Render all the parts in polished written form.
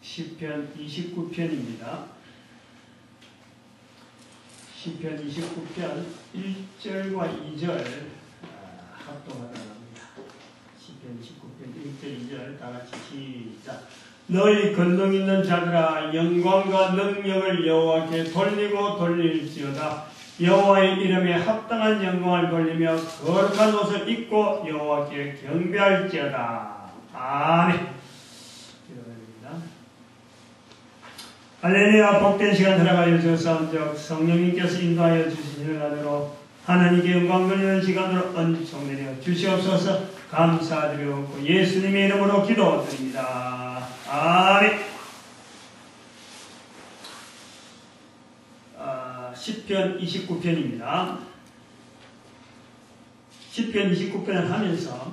시편 29편입니다. 시편 29편 1절과 2절 합동하도록 합니다. 시편 29편 1절 2절 다같이 시작. 너희 권능 있는 자들아 영광과 능력을 여호와께 돌리고 돌릴지어다. 여호와의 이름에 합당한 영광을 돌리며 거룩한 옷을 입고 여호와께 경배할지어다. 아멘. 할렐루야. 복된 시간 들어가여 주옵소서. 성령님께서 인도하여 주신 일간으로 하나님께 영광 돌리는 시간으로 은총 내려 주시옵소서. 감사드리옵고 예수님의 이름으로 기도드립니다. 아멘. 시편 29편입니다. 시편 29편을 하면서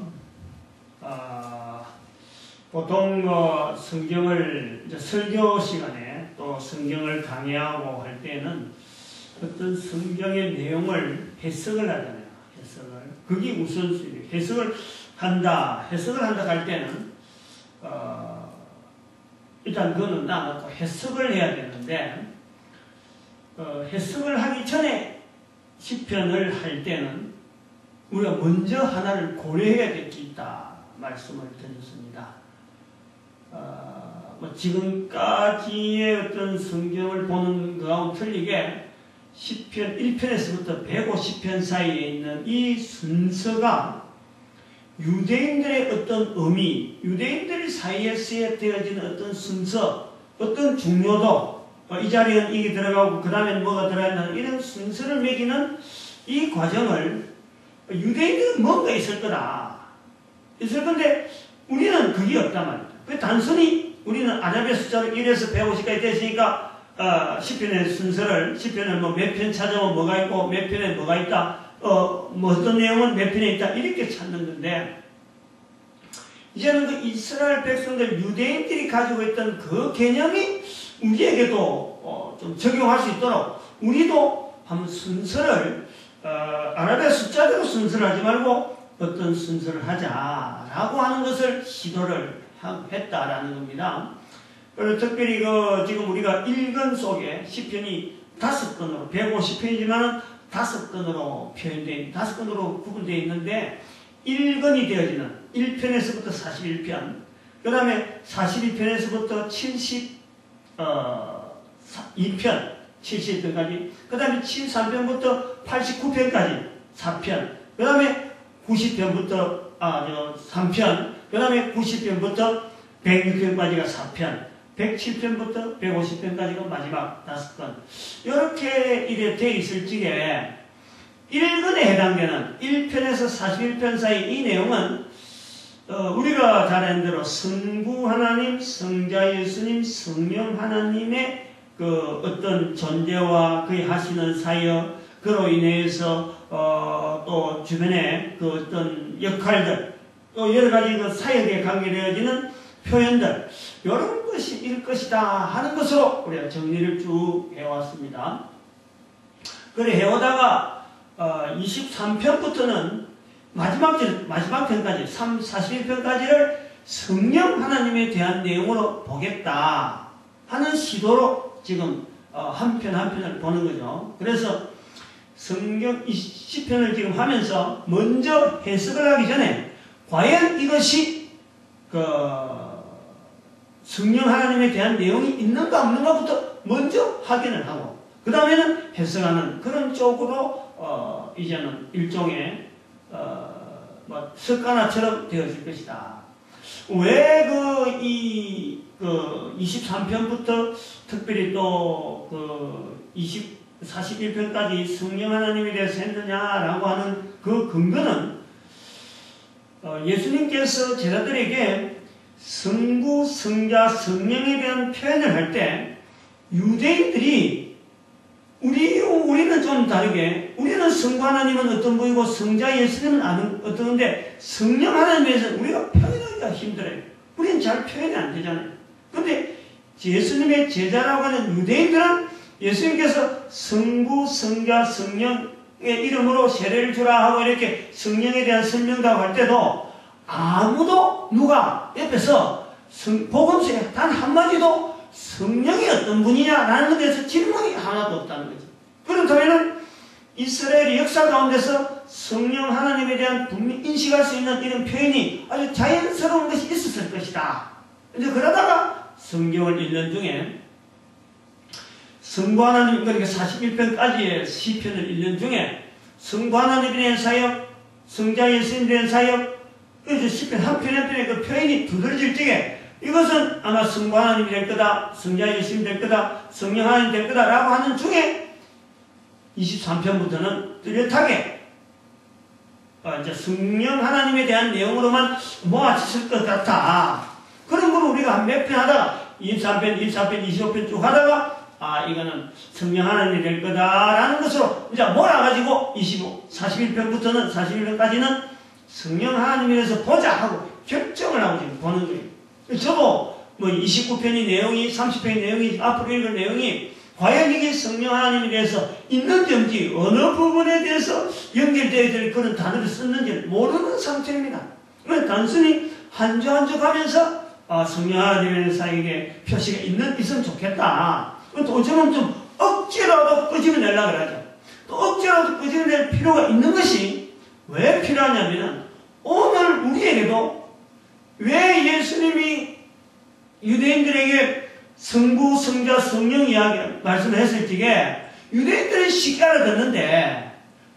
보통 성경을 설교 시간에 또 성경을 강의하고 할 때는 어떤 성경의 내용을 해석을 하잖아요. 그게 우선순위예요. 해석을 한다 할 때는 일단 그거는 나놓고 해석을 해야 되는데 해석을 하기 전에 시편을 할 때는 우리가 먼저 하나를 고려해야 될 게 있다 말씀을 드렸습니다. 지금까지의 어떤 성경을 보는 거하고 틀리게 시편 1편에서부터 150편 사이에 있는 이 순서가 유대인들의 어떤 의미, 유대인들 사이에서 되어지는 어떤 순서, 어떤 중요도, 이 자리에는 이게 들어가고 그 다음에는 뭐가 들어간다는 이런 순서를 매기는 이 과정을 유대인들은 뭔가 있을 거다. 있을 건데 우리는 그게 없단 말이에요. 단순히 우리는 아잡의 숫자로 1에서 150까지 됐으니까 시편의 순서를 시편을 몇 편 찾아보면 뭐가 있고 몇 편에 뭐가 있다, 어떤 내용은 몇 편에 있다 이렇게 찾는 건데 이제는 그 이스라엘 백성들 유대인들이 가지고 있던 그 개념이 우리에게도 좀 적용할 수 있도록 우리도 한번 순서를 아랍의 숫자대로 순서를 하지 말고 어떤 순서를 하자라고 하는 것을 시도를 했다라는 겁니다. 그리고 특별히 지금 우리가 읽은 속에 시편이 5권으로 150편이지만 5권으로 표현된 5권으로 구분되어 있는데 1권이 되어지는 1편에서부터 41편, 그 다음에 41편에서부터 72편 70편까지, 그 다음에 73편부터 89편까지 4편, 그 다음에 90편부터 3편, 그 다음에 90편부터 106편까지가 4편, 107편부터 150편까지가 마지막 5권. 이렇게 이래 돼 있을 적에 1권에 해당되는 1편에서 41편 사이 이 내용은 우리가 잘 아는 대로 성부 하나님, 성자 예수님, 성령 하나님의 그 어떤 존재와 그의 하시는 사역, 그로 인해서 또 주변에 그 어떤 역할들, 또 여러 가지 그 사역에 관계되어지는 표현들, 이런 것이 일 것이다 하는 것으로 우리가 정리를 쭉 해왔습니다. 그래 해오다가 23편부터는 마지막 편까지 41편까지를 성령 하나님에 대한 내용으로 보겠다 하는 시도로 지금 한 편 한 편을 보는 거죠. 그래서 성경 20편을 지금 하면서 먼저 해석을 하기 전에 과연 이것이 성령 하나님에 대한 내용이 있는가 없는가부터 먼저 확인을 하고 그 다음에는 해석하는 그런 쪽으로 이제는 일종의 습관화처럼 되어질 것이다. 왜 23편부터 특별히 또 41편까지 성령 하나님에 대해서 했느냐라고 하는 그 근거는 예수님께서 제자들에게 성부, 성자, 성령에 대한 표현을 할 때 유대인들이 우리는 좀 다르게 우리는 성부 하나님은 어떤 분이고 성자 예수님은 어떤데 성령 하나님에 대해서 우리가 표현하기가 힘들어요. 우리는 잘 표현이 안 되잖아요. 그런데 예수님의 제자라고 하는 유대인들은 예수님께서 성부, 성자, 성령의 이름으로 세례를 주라 하고 이렇게 성령에 대한 설명도 하고 할 때도 아무도 누가 옆에서 복음서에 단 한마디도 여기에도 성령이 어떤 분이냐라는 것에 대해서 질문이 하나도 없다는 거죠. 그렇다면 이스라엘의 역사 가운데서 성령 하나님에 대한 분명히 인식할 수 있는 이런 표현이 아주 자연스러운 것이 있었을 것이다. 이제 그러다가 성경을 읽는 중에 성부 하나님, 그러니까 41편까지의 시편을 읽는 중에 성부 하나님에 대한 사역, 성자 예수님에 대한 사역, 그래서 시편 한 편 한 편의 그 표현이 두드러질 적에 이것은 아마 성부 하나님이 될 거다, 성자 예수님이 될 거다, 성령 하나님이 될 거다 라고 하는 중에 23편부터는 뚜렷하게 이제 성령 하나님에 대한 내용으로만 모아졌을 것 같아. 그런 걸 우리가 한 몇 편 하다가 23편, 24편, 25편 쭉 하다가 이거는 성령 하나님이 될 거다라는 것으로 이제 몰아가지고 41편부터는 41편까지는 성령 하나님에 대해서 보자 하고 결정을 하고 지금 보는 거예요. 저도 뭐 29편의 내용이, 30편의 내용이, 앞으로 읽을 내용이 과연 이게 성령 하나님에 대해서 있는지 없는지 어느 부분에 대해서 연결되어야 될 그런 단어를 썼는지 모르는 상태입니다. 단순히 한 주 한 주 가면서 성령 하나님에 대해서 표시가 있으면 좋겠다. 또 저는 좀 억지로도 끄집어내려고 하죠. 또 억지로도 끄집어낼 필요가 있는 것이 왜 필요하냐면 오늘 우리에게도 왜 예수님이 유대인들에게 성부, 성자, 성령 이야기 말씀을 했을 적에 유대인들이 쉽게 알아듣는데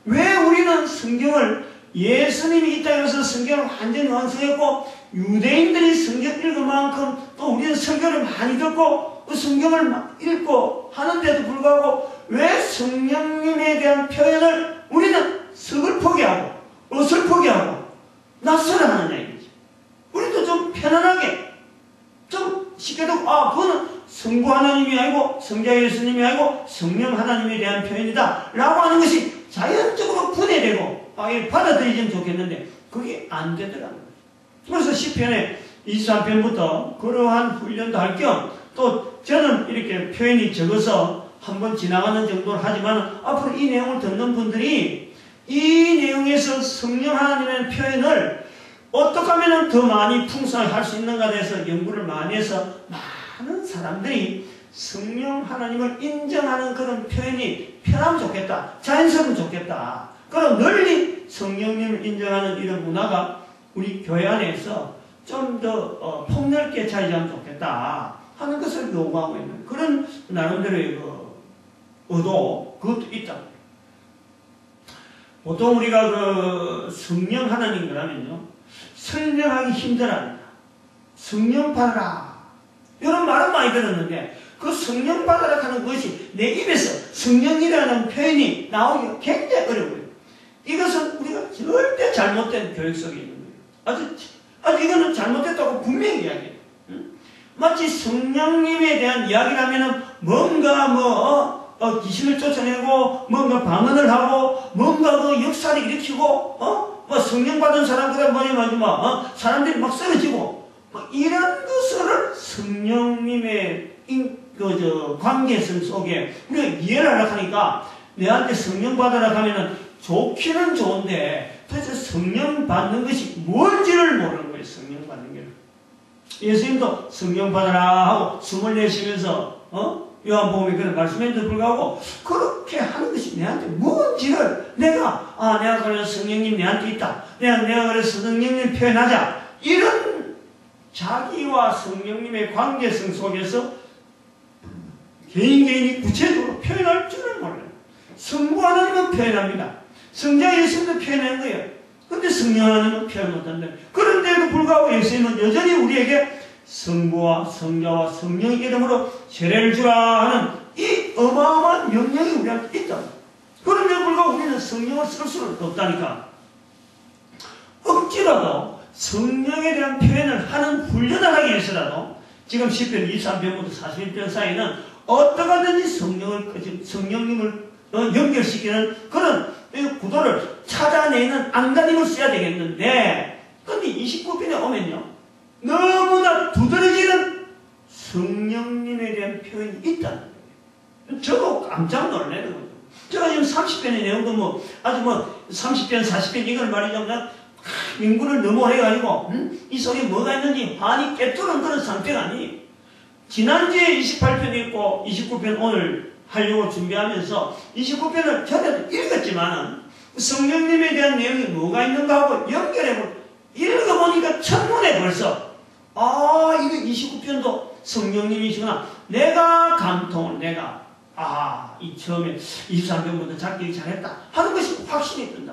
왜 우리는 성경을 예수님이 이 땅에 와서 성경을 완전히 완성했고 유대인들이 성경 읽은 만큼 또 우리는 설교를 많이 듣고 성경을 읽고 하는데도 불구하고 왜 성령님에 대한 표현을 우리는 서글프게 하고 어설프게 하고 낯설어 하느냐 이거지. 우리도 좀 편안하게 좀 쉽게 듣고 그거는 성부 하나님이 아니고 성자 예수님이 아니고 성령 하나님에 대한 표현이다 라고 하는 것이 자연적으로 분해되고 받아들이면 좋겠는데 그게 안 되더라고요. 그래서 시편의 23편부터 그러한 훈련도 할 겸 또 저는 이렇게 표현이 적어서 한번 지나가는 정도를 하지만 앞으로 이 내용을 듣는 분들이 이 내용에서 성령 하나님의 표현을 어떻게 하면 더 많이 풍성하게 할 수 있는가에 대해서 연구를 많이 해서 많은 사람들이 성령 하나님을 인정하는 그런 표현이 편하면 좋겠다. 자연스러우면 좋겠다. 그럼 널리 성령님을 인정하는 이런 문화가 우리 교회 안에서 좀 더 폭넓게 자리하면 좋겠다 하는 것을 요구하고 있는 그런 나름대로의 의도, 그것도 있다. 보통 우리가 성령 하나님 그러면요, 설명하기 힘들어합니다. 성령 받아라. 이런 말은 많이 들었는데, 그 성령 받아라 하는 것이 내 입에서 성령이라는 표현이 나오기가 굉장히 어려워요. 이것은 우리가 절대 잘못된 교육 속에 있는 거예요. 아주 이거는 잘못됐다고 분명히 이야기해요. 마치 성령님에 대한 이야기라면은 뭔가 귀신을 쫓아내고 뭔가 방언을 하고 뭔가 역사를 일으키고 성령 받은 사람들은 사람들이 막 쓰러지고 이런 것을 성령님의 관계성 속에 우리가 이해를 하려고 하니까 내한테 성령 받으라 하면은 좋기는 좋은데 도대체 성령 받는 것이 뭔지를 모르는 거예요. 성령 받는 게. 예수님도 성령 받아라 하고 숨을 내쉬면서 요한복음에 그런 말씀에도 불구하고 그렇게 하는 것이 내한테 뭔지를 내가 그래서 성령님 내한테 있다. 내가 그래서 성령님 표현하자. 이런 자기와 성령님의 관계성 속에서 개인이 구체적으로 표현할 줄을 몰라요. 성부 하나님은 표현합니다. 성자 예수님도 표현한 거예요. 근데 성령 하나님은 표현 못한다. 그런데도 불구하고 예수님은 여전히 우리에게 성부와 성자와 성령의 이름으로 세례를 주라 하는 이 어마어마한 명령이 우리한테 있다. 그런데도 불구하고 우리는 성령을 쓸 수는 없다니까. 억지라도 성령에 대한 표현을 하는 훈련을 하기 위해서라도 지금 10편, 23편부터 41편 사이는 어떠하든지 성령님을 연결시키는 그런 구도를 찾아내는 안간힘을 써야 되겠는데, 근데 29편에 오면요, 너무나 두드러지는 성령님에 대한 표현이 있다는 거예요. 저도 깜짝 놀라는 거죠. 제가 지금 30편의 내용도 아주 30편, 40편 이걸 말이죠. 민구를 너무 해가지고, 이 속에 뭐가 있는지 많이 깨뜨린 그런 상태가 아니. 지난주에 28편 읽고 29편 오늘 하려고 준비하면서 29편을 전에도 읽었지만 성령님에 대한 내용이 뭐가 있는가 하고 읽어보니까 첫눈에 벌써 이거 29편도 성령님이시구나. 내가 감통을 이 처음에 23편부터 잡기 잘했다 하는 것이 확신이 든다.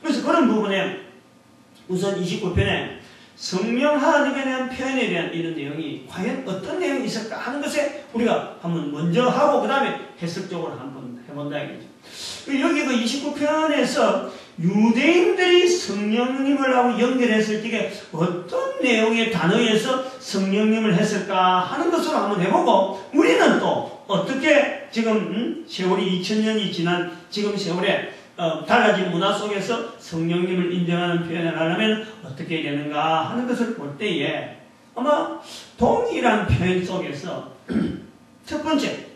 그래서 그런 부분에 우선 29편에 성령 하나님에 대한 표현에 대한 이런 내용이 과연 어떤 내용이 있을까 하는 것에 우리가 한번 먼저 하고 그 다음에 해석적으로 한번 해본다 이거죠. 여기 그 29편에서 유대인들이 성령님을 하고 연결했을 때 어떤 내용의 단어에서 성령님을 했을까 하는 것으로 한번 해보고 우리는 또 어떻게 지금 세월이 2000년이 지난 지금 세월에 달라진 문화 속에서 성령님을 인정하는 표현을 하려면 어떻게 되는가 하는 것을 볼 때에 아마 동일한 표현 속에서 첫 번째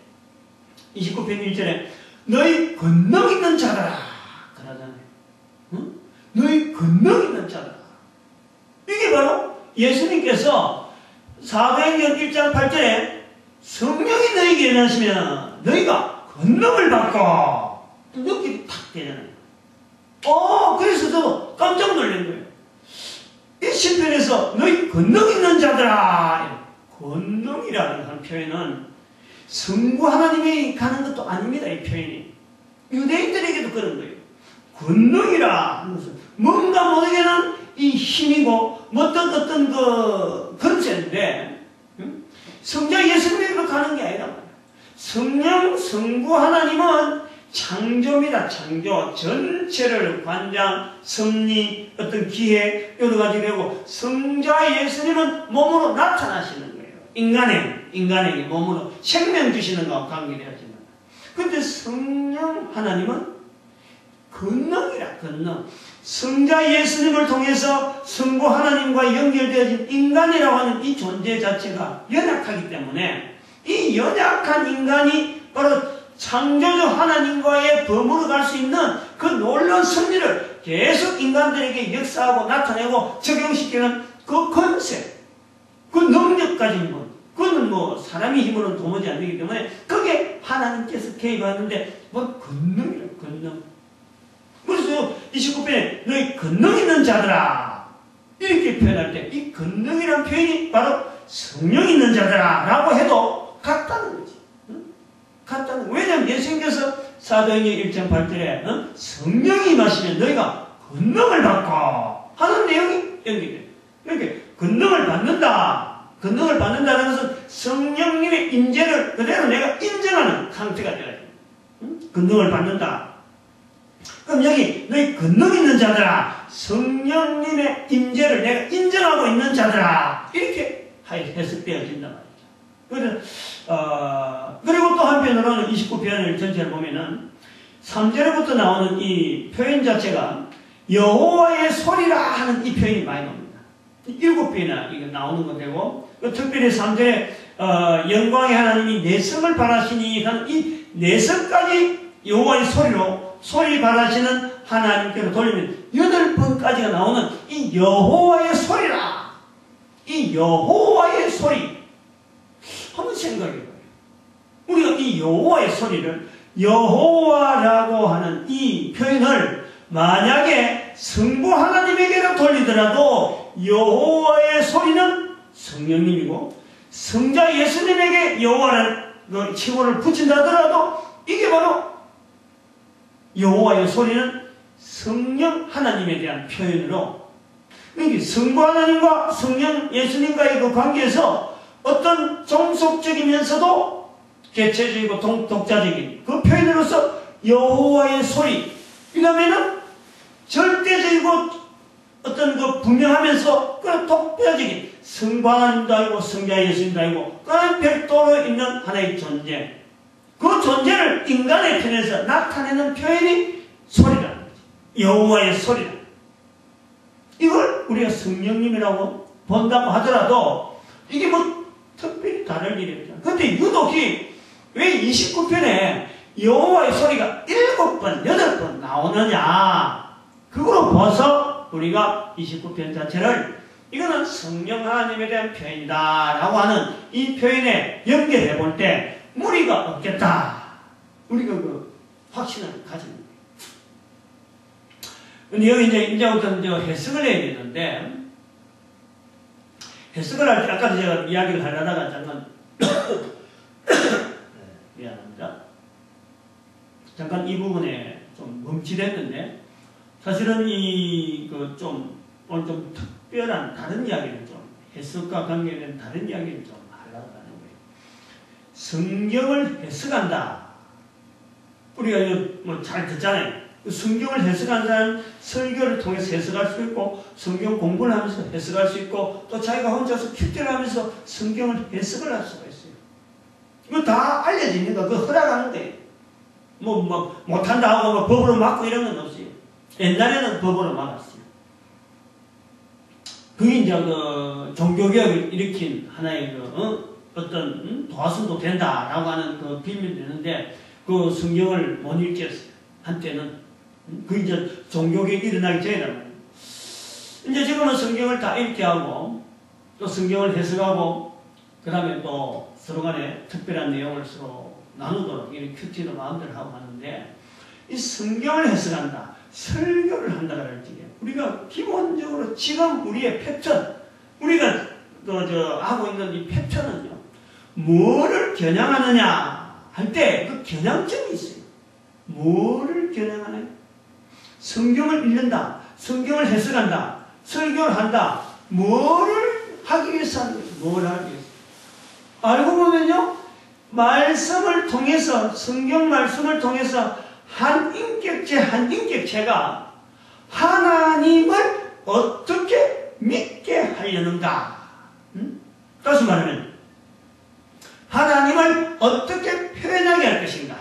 29편 1절에 너희 권능 있는 자들아 그러잖아요. 응? 너희 권능 있는 자들아. 이게 바로 예수님께서 사도행전 1장 8절에 성령이 너희에게 임하시면 너희가 권능을 받고 느낌이 탁 되잖아요. 그래서 저도 깜짝 놀란 거예요. 이 시편에서 너희 권능 있는 자들아. 권능이라는 한 표현은 성부 하나님이 가는 것도 아닙니다. 이 표현이. 유대인들에게도 그런 거예요. 권능이라 하는 것은 뭔가 모르게는 이 힘이고 어떤 그 권세인데 성자 예수님에게로 가는 게 아니란 말이에요. 성령 성부 하나님은 창조입니다. 창조 전체를 관장, 섭리, 어떤 기획 여러 가지 되고 성자 예수님은 몸으로 나타나시는 거예요. 인간에게 몸으로 생명 주시는 것과 관계되어지는. 그런데 성령 하나님은 권능이라 권능. 성자 예수님을 통해서 성부 하나님과 연결되어진 인간이라고 하는 이 존재 자체가 연약하기 때문에 이 연약한 인간이 바로 창조주 하나님과의 범으로 갈 수 있는 그 놀라운 섭리를 계속 인간들에게 역사하고 나타내고 적용시키는 그 권세, 그 능력 가진 분, 그건 뭐 사람의 힘으로는 도무지 안 되기 때문에 그게 하나님께서 개입하는데 뭐 권능이라 권능. 그래서 29편에 너희 권능 있는 자들아 이렇게 표현할 때 이 권능이라는 표현이 바로 성령 있는 자들아 라고 해도 같다는 거지. 같다는. 왜냐하면 예수님께서 사도행전 1장 8절에 성령이 임하시면 너희가 권능을 받고 하는 내용이 연결돼요. 그러니까 권능을 받는다. 권능을 받는다는 것은 성령님의 임재를 그대로 내가 인정하는 상태가 되어야 돼요. 권능을 받는다. 그럼 여기 너희 권능 있는 자들아 성령님의 임재를 내가 인정하고 있는 자들아 이렇게 해석되어진단 말이죠. 그리고 또 한편으로는 29편을 전체를 보면은 3절부터 나오는 이 표현 자체가 여호와의 소리라 하는 이 표현이 많이 나옵니다. 7번이나 이거 나오는 거 되고 특별히 3절에 영광의 하나님이 내성을 바라시니 하는 이 내성까지 여호와의 소리로 소리 바라시는 하나님께로 돌리면 8번까지가 나오는 이 여호와의 소리라. 이 여호와의 소리 한번 생각해봐요. 우리가 이 여호와의 소리를 여호와라고 하는 이 표현을 만약에 성부 하나님에게로 돌리더라도 여호와의 소리는 성령님이고 성자 예수님에게 여호와라는 그 칭호를 붙인다더라도 이게 바로 여호와의 소리는 성령 하나님에 대한 표현으로 그러니까 성부 하나님과 성령 예수님과의 그 관계에서 어떤 종속적이면서도 개체적이고 독자적인 그 표현으로서 여호와의 소리 이라면은 절대적이고 어떤 그 분명하면서 그 독자적인 성부 하나님도 아니고 성자 예수님도 아니고 그런 별도로 있는 하나의 존재 그 존재를 인간의 편에서 나타내는 표현이 소리라는 거지. 여호와의 소리라. 이걸 우리가 성령님이라고 본다고 하더라도 이게 뭐 특별히 다를 일이 없잖아. 근데 유독이 왜 29편에 여호와의 소리가 7번, 8번 나오느냐. 그거로 봐서 우리가 29편 자체를 이거는 성령 하나님에 대한 표현이다 라고 하는 이 표현에 연결해 볼 때 무리가 없겠다. 우리가 그 확신을 가지는 거예요. 근데 여기 이제부터 해석을 해야 되는데, 해석을 할 때, 아까도 제가 이야기를 하려다가 잠깐, 미안합니다. 잠깐 이 부분에 좀 멈칫했는데, 사실은 오늘 좀 특별한 다른 이야기를 좀, 해석과 관계된 다른 이야기를 좀 하려고 하는 거예요. 성경을 해석한다. 우리가 이거 잘 듣잖아요. 성경을 해석한 사람은 설교를 통해서 해석할 수 있고, 성경 공부를 하면서 해석할 수 있고, 또 자기가 혼자서 큐티를 하면서 성경을 해석을 할 수가 있어요. 이거 다 알려지니까 그 허락하는 거예요. 못한다 하고 법으로 막고 이런 건 없어요. 옛날에는 법으로 막았어요. 그게 이제 종교개혁을 일으킨 하나의 어떤 도화선도 된다라고 하는 그 비밀이 되는데, 그 성경을 못 읽겠어요. 한때는. 그 이제 종교개혁이 일어나기 전이란 말이에요. 이제 지금은 성경을 다 읽게 하고, 또 성경을 해석하고, 그 다음에 또 서로 간에 특별한 내용을 서로 나누도록 이렇게 큐티도 마음대로 하고 하는데, 이 성경을 해석한다, 설교를 한다 그럴 때, 우리가 기본적으로 지금 우리의 패턴, 우리가 하고 있는 이 패턴은요, 뭐를 겨냥하느냐 할 때 그 겨냥점이 있어요. 뭐를 겨냥하느냐? 성경을 읽는다, 성경을 해석한다, 설교를 한다. 뭐를 하기 위해서 하는 거예요? 뭘 하기 위해서? 알고 보면요, 말씀을 통해서, 성경 말씀을 통해서 한 인격체가 하나님을 어떻게 믿게 하려는가? 다시 말하면 하나님을 어떻게 표현하게 할 것인가?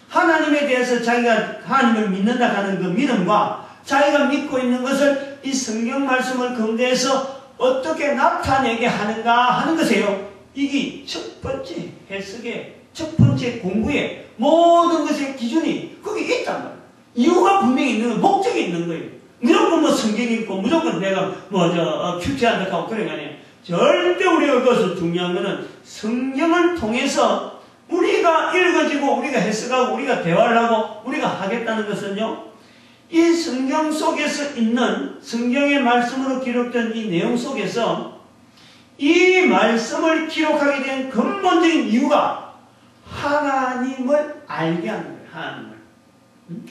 하나님에 대해서 자기가 하나님을 믿는다 하는 그 믿음과 자기가 믿고 있는 것을 이 성경 말씀을 근거해서 어떻게 나타내게 하는가 하는 것이에요. 이게 첫 번째 해석의 첫 번째 공부의 모든 것의 기준이 거기 있단 말이에요. 이유가 분명히 있는 거예요. 목적이 있는 거예요. 무조건 성경 읽고 무조건 내가 큐티한다 하고 그런 게 아니에요. 절대 우리가 그것을 중요한 것은 성경을 통해서 우리가 읽어지고 우리가 해석하고 우리가 대화를 하고 우리가 하겠다는 것은요, 이 성경 속에서 있는 성경의 말씀으로 기록된 이 내용 속에서 이 말씀을 기록하게 된 근본적인 이유가 하나님을 알게 하는 거예요.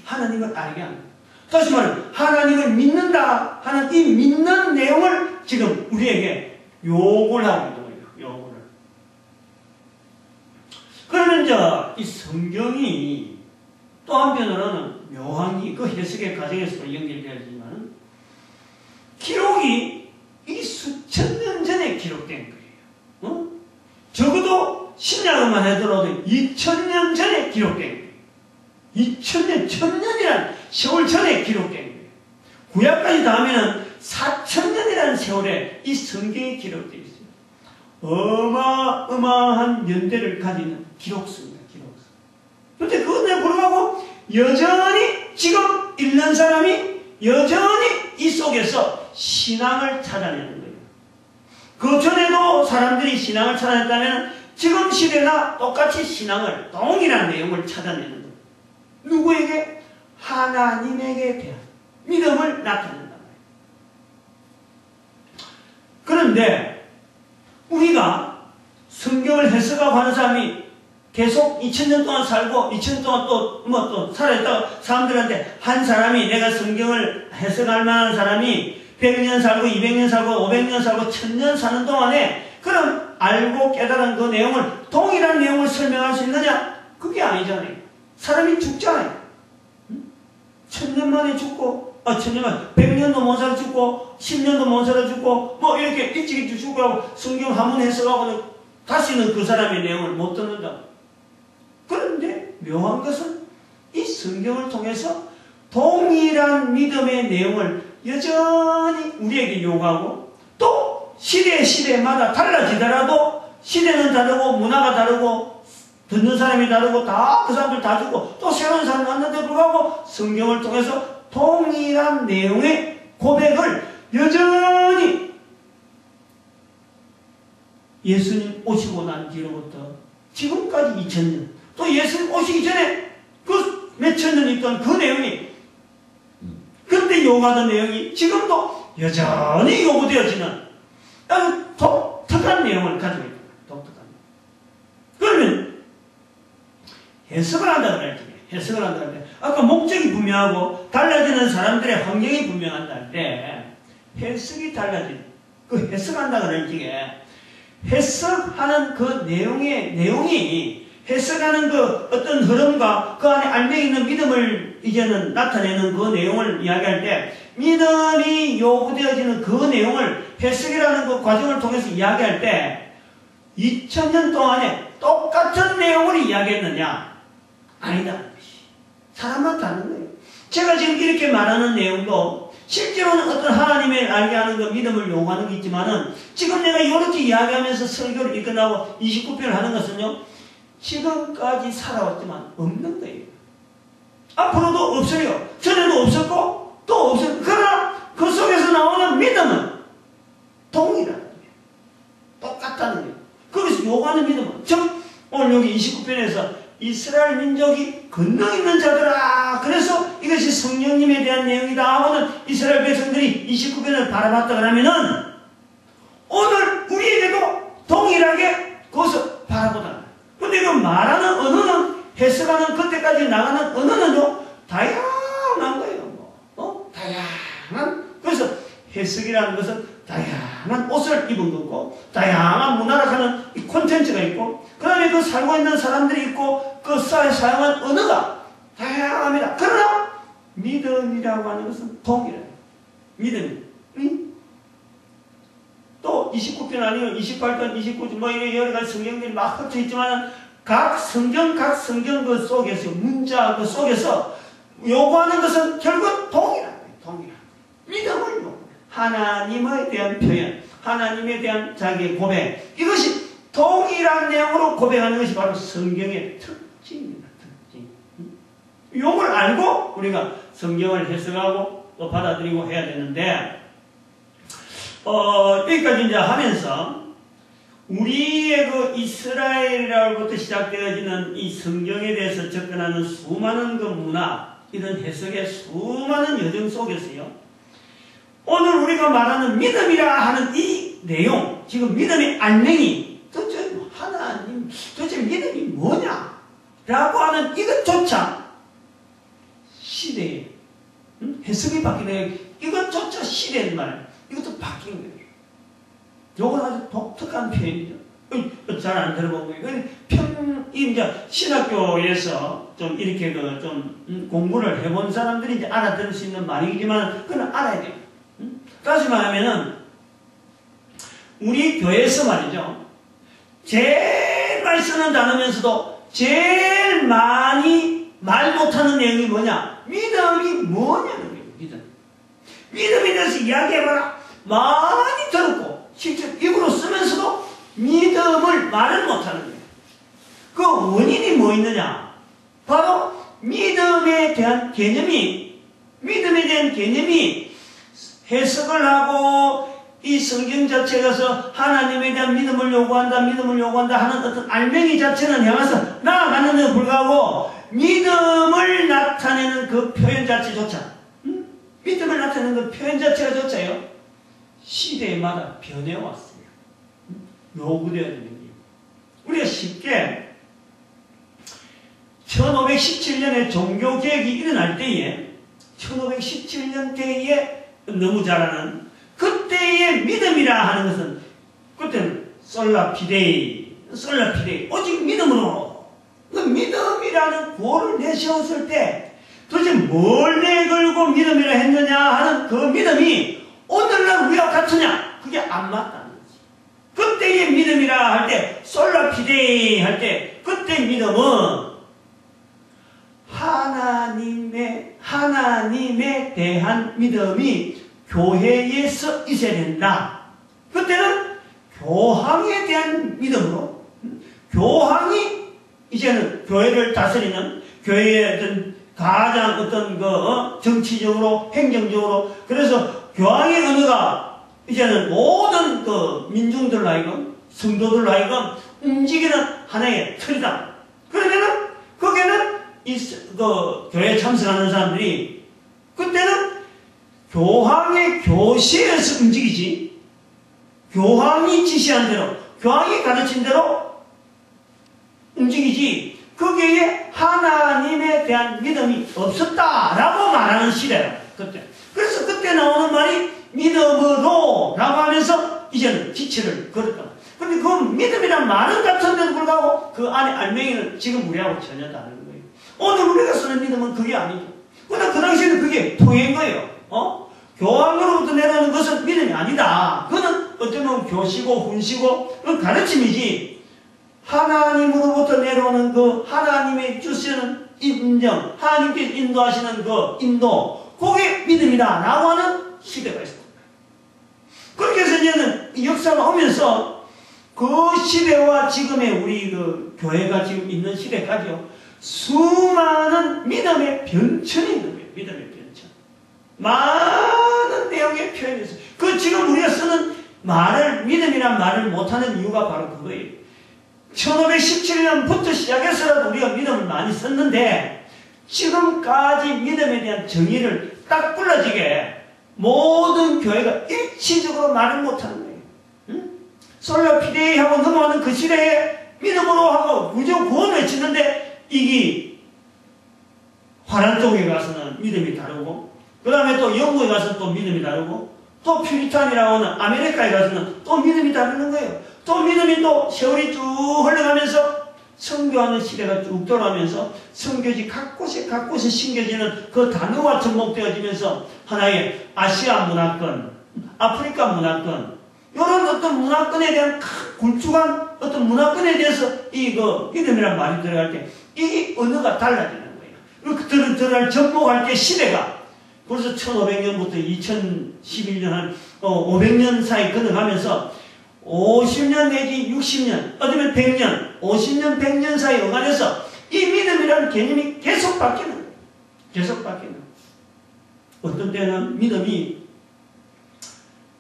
하나님을 알게 하는 거예요. 다시 말하면 하나님을 믿는다 하는 이 믿는 내용을 지금 우리에게 요구를 하고 있는 거예요. 요구를. 그러면 이 성경이 또 한편으로는 묘한 그 해석의 과정에서 연결되지만 기록이 이 수천 년 전에 기록된 거예요. 적어도 신약만 하더라도 2000년 전에 기록된 거예요. 2000년, 1000년이란 세월 전에 기록된 거예요. 구약까지 다 하면 4000년이라는 세월에 이 성경이 기록되어 있어요. 어마어마한 연대를 가지는 기록서입니다. 기록서. 그런데 그것에 불구하고 여전히 지금 읽는 사람이 여전히 이 속에서 신앙을 찾아내는 거예요. 그 전에도 사람들이 신앙을 찾아냈다면 지금 시대나 똑같이 신앙을, 동일한 내용을 찾아내는 거예요. 누구에게? 하나님에게 대한 믿음을 나타낸단 말이에요. 그런데 우리가 성경을 해석하고 하는 사람이 계속 2000년 동안 살고 2000년 동안 또 살아있다가 사람들한테 한 사람이, 내가 성경을 해석할 만한 사람이 100년 살고 200년 살고 500년 살고 1000년 사는 동안에 그럼 알고 깨달은 그 내용을, 동일한 내용을 설명할 수 있느냐? 그게 아니잖아요. 사람이 죽잖아요. 1000년 만에 죽고, 100년도 못 살아 죽고, 10년도 못 살아 죽고, 이렇게 일찍 죽고 하고, 성경 한문 해석하고, 다시는 그 사람의 내용을 못 듣는다. 그런데 묘한 것은 이 성경을 통해서 동일한 믿음의 내용을 여전히 우리에게 요구하고, 또 시대마다 달라지더라도 시대는 다르고 문화가 다르고 듣는 사람이 다르고 다 그 사람들 다 죽고 또 새로운 사람이 왔는데 불구하고 성경을 통해서 동일한 내용의 고백을 여전히 예수님 오시고 난 뒤로부터 지금까지 2000년, 또 예수님 오시기 전에 그 몇천 년 있던 그 내용이, 그때 요구하던 내용이 지금도 여전히 요구되어지는 아주 독특한 내용을 가지고 있다. 독특한. 그러면 해석을 한다 그랬지. 해석을 한다 할 때, 아까 목적이 분명하고 달라지는 사람들의 환경이 분명한다 할 때, 해석이 달라지는, 그 해석한다 그럴 적에, 해석하는 그 내용이 해석하는 그 어떤 흐름과 그 안에 알맹이 있는 믿음을 이제는 나타내는 그 내용을 이야기할 때, 믿음이 요구되어지는 그 내용을 해석이라는 그 과정을 통해서 이야기할 때, 2000년 동안에 똑같은 내용을 이야기했느냐? 아니다. 사람만 다른 거예요. 제가 지금 이렇게 말하는 내용도 실제로는 어떤 하나님을 알게 하는 그 믿음을 요구하는 게 있지만은, 지금 내가 이렇게 이야기하면서 설교를 이끌라고 29편을 하는 것은요, 지금까지 살아왔지만 없는 거예요. 앞으로도 없어요. 전에도 없었고 또 없어요. 그러나 그 속에서 나오는 믿음은 동일하다는 거예요. 똑같다는 거예요. 거기서 요구하는 믿음은, 즉 오늘 여기 29편에서 이스라엘 민족이 권능 있는 자들아, 그래서 이것이 성령님에 대한 내용이다 하고는 이스라엘 백성들이 29편을 바라봤다 그러면은 오늘 우리에게도 동일하게 그것을 바라보다. 근데 그 말하는 언어는, 해석하는 그때까지 나가는 언어는요, 다양한 거예요. 다양한. 그래서 해석이라는 것은 다양한 옷을 입은 거고, 다양한 문화라는 이 콘텐츠가 있고, 그 다음에 그 살고 있는 사람들이 있고, 그 사용한 언어가 다양합니다. 그러나 믿음이라고 하는 것은 동일해요. 믿음. 또 29편 아니면 28편, 29편 뭐 이런 여러 가지 성경들이 막 흩어 있지만, 각 성경 그 속에서, 문자 그 속에서 요구하는 것은 결국 동일한 거예요. 동일한. 믿음을 요구해요. 하나님에 대한 표현, 하나님에 대한 자기의 고백, 이것이 동일한 내용으로 고백하는 것이 바로 성경의 특징입니다. 특징. 이걸 알고 우리가 성경을 해석하고 또 받아들이고 해야 되는데, 여기까지 이제 하면서 우리의 그 이스라엘이라고부터 시작되어지는 이 성경에 대해서 접근하는 수많은 그 문화, 이런 해석의 수많은 여정 속에서요, 오늘 우리가 말하는 믿음이라 하는 이 내용, 지금 믿음의 알맹이, 도대체 하나님, 도대체 믿음이 뭐냐? 라고 하는 이것조차 시대에, 해석이 바뀌는, 이것조차 시대의 말, 이것도 바뀐 거예요. 요건 아주 독특한 표현이죠. 잘 안 들어본 거예요. 이제 신학교에서 좀 이렇게 좀 공부를 해본 사람들이 이제 알아들을 수 있는 말이지만, 그건 알아야 돼요. 다시 말하면은, 우리 교회에서 말이죠, 제일 많이 쓰는 단어면서도 제일 많이 말 못하는 내용이 뭐냐? 믿음이 뭐냐는 거예요. 믿음에 대해서 이야기해봐라. 많이 들었고 실제 입으로 쓰면서도 믿음을 말을 못하는 거예요. 그 원인이 뭐 있느냐? 바로 믿음에 대한 개념이 해석을 하고 이 성경 자체에서 하나님에 대한 믿음을 요구한다 하는 어떤 알맹이 자체는 향해서 나아가는데 불구하고, 믿음을 나타내는 그 표현 자체조차, 믿음을 나타내는 그 표현 자체가조차요, 시대마다 변해왔어요. 요구되어지는 게. 우리가 쉽게 1517년에 종교개혁이 일어날 때에, 1517년 때에 너무 잘 아는 그때의 믿음이라 하는 것은, 그때는 솔라피데이, 오직 믿음으로, 그 믿음이라는 구호를 내세웠을 때 도대체 뭘 내걸고 믿음이라 했느냐 하는 그 믿음이 오늘날 우리와 같으냐? 그게 안 맞다는 거지. 그때의 믿음이라 할 때, 솔라피데이 할 때, 그때 믿음은 하나님에 대한 믿음이 교회에서 있어야 된다. 그때는 교황에 대한 믿음으로, 교황이 이제는 교회를 다스리는, 교회의 어떤 가장 어떤 정치적으로, 행정적으로, 그래서 교황의 언어가 이제는 모든 그 민중들로 하여금 성도들로 하여금 움직이는 하나의 틀이다. 그러면은 거기에는 교회에 참석하는 사람들이 그때는 교황의 교시에서 움직이지, 교황이 지시한 대로, 교황이 가르친 대로 움직이지, 거기에 하나님에 대한 믿음이 없었다라고 말하는 시대예요. 그때. 그래서 그때 나오는 말이 믿음으로 라고 하면서 이제는 지체를 걸었다. 근데 그 믿음이란 말은 같은데도 불구하고 그 안에 알맹이는 지금 우리하고 전혀 다른 거예요. 오늘 우리가 쓰는 믿음은 그게 아니죠. 그러나 그 당시에는 그게 통인 거예요. 교황으로부터 내려오는 것은 믿음이 아니다. 그거는 어쩌면 교시고 훈시고 그건 가르침이지, 하나님으로부터 내려오는 그 하나님의 주시는 인정, 하나님께서 인도하시는 그 인도, 그게 믿음이다 라고 하는 시대가 있습니다. 그렇게 해서 이제는 역사가 오면서 그 시대와 지금의 우리 그 교회가 지금 있는 시대까지요, 수많은 믿음의 변천이 있는 거예요. 믿음의 변천. 많은 내용의 표현이 있어요. 그 지금 우리가 쓰는 말을, 믿음이란 말을 못하는 이유가 바로 그거예요. 1517년부터 시작해서라도 우리가 믿음을 많이 썼는데 지금까지 믿음에 대한 정의를 딱 불러지게 모든 교회가 일치적으로 말을 못하는 거예요. 응? 솔라 피데이하고 넘어가는 그 시대에 믿음으로 하고 무조건 구원 외치는데 이게 화란 쪽에 가서는 믿음이 다르고, 그 다음에 또 영국에 가서는 또 믿음이 다르고, 또 퓨리탄이라고 하는 아메리카에 가서는 또 믿음이 다르는 거예요. 또 믿음이 또 세월이 쭉 흘러가면서 선교하는 시대가 쭉 돌아가면서 선교지 각 곳에 심겨지는 그 단어가 접목되어지면서 하나의 아시아 문화권, 아프리카 문화권, 이런 어떤 문화권에 대한 굵직한 어떤 문화권에 대해서 이 믿음이라는 말이 들어갈 때 이 언어가 달라지는 거예요. 들어갈 접목할 때 시대가 벌써 1500년부터 2011년 한 500년 사이 건너가면서 50년 내지 60년, 어쩌면 100년, 50년, 100년 사이 어간해서 이 믿음이라는 개념이 계속 바뀌는 거예요. 계속 바뀌는 거예요. 어떤 때는 믿음이,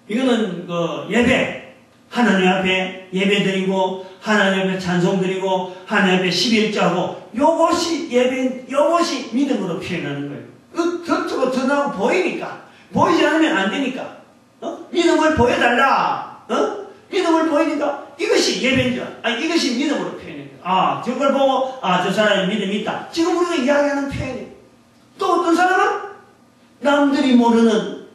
이거는 예배, 하나님 앞에 예배 드리고, 하나님 앞에 찬송 드리고, 하나님 앞에 11조하고, 요것이 예배, 요것이 믿음으로 표현하는 거예요. 저쪽으로 전하고 보이니까, 보이지 않으면 안 되니까, 믿음을 보여달라, 믿음을 보이니까 이것이 예배인 이것이 믿음으로 표현해요. 저걸 보고 저 사람이 믿음이 있다. 지금 우리가 이야기하는 표현이에요. 또 어떤 사람은 남들이 모르는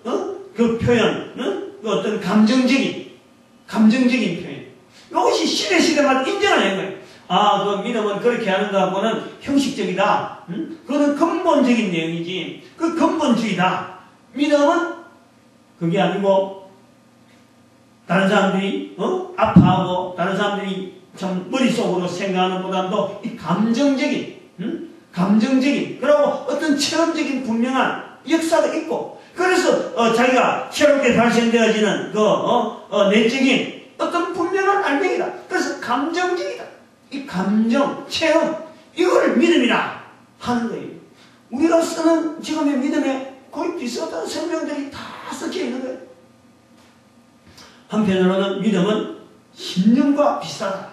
그 표현, 그 어떤 감정적인 표현. 이것이 시대마다 인정하는 거예요. 그 믿음은 그렇게 하는 거하고는 형식적이다. 그거는 근본적인 내용이지. 그 근본주의다. 믿음은 그게 아니고 다른 사람들이 아파하고 다른 사람들이 참 머릿속으로 생각하는 보다도 이 감정적인 그리고 어떤 체험적인 분명한 역사가 있고, 그래서 자기가 새롭게 발생되어지는 내적인 어떤 분명한 알맹이다. 그래서 감정적이다. 이 감정, 체험, 이걸 믿음이라 하는 거예요. 우리가 쓰는 지금의 믿음에 거의 비슷한 설명들이 다 섞여 있는 거예요. 한편으로는 믿음은 신념과 비슷하다.